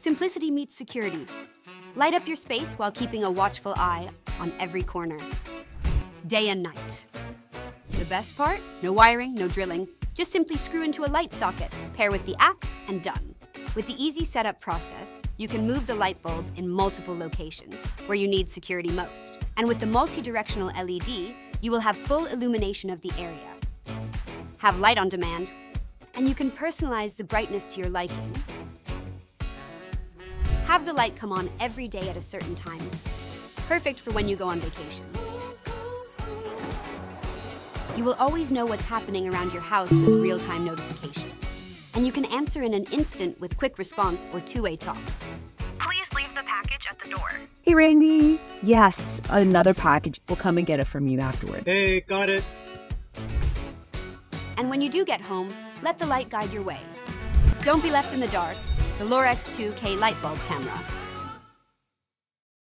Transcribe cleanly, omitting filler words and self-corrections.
Simplicity meets security. Light up your space while keeping a watchful eye on every corner. Day and night. The best part? No wiring, no drilling. Just simply screw into a light socket, pair with the app, and done. With the easy setup process, you can move the light bulb in multiple locations where you need security most. And with the multi-directional LED, you will have full illumination of the area. Have light on demand, and you can personalize the brightness to your liking. Have the light come on every day at a certain time. Perfect for when you go on vacation. You will always know what's happening around your house with real-time notifications. And you can answer in an instant with quick response or two-way talk. Please leave the package at the door. Hey, Randy. Yes, another package. We'll come and get it from you afterwards. Hey, got it. And when you do get home, let the light guide your way. Don't be left in the dark. The Lorex 2K Lightbulb Camera.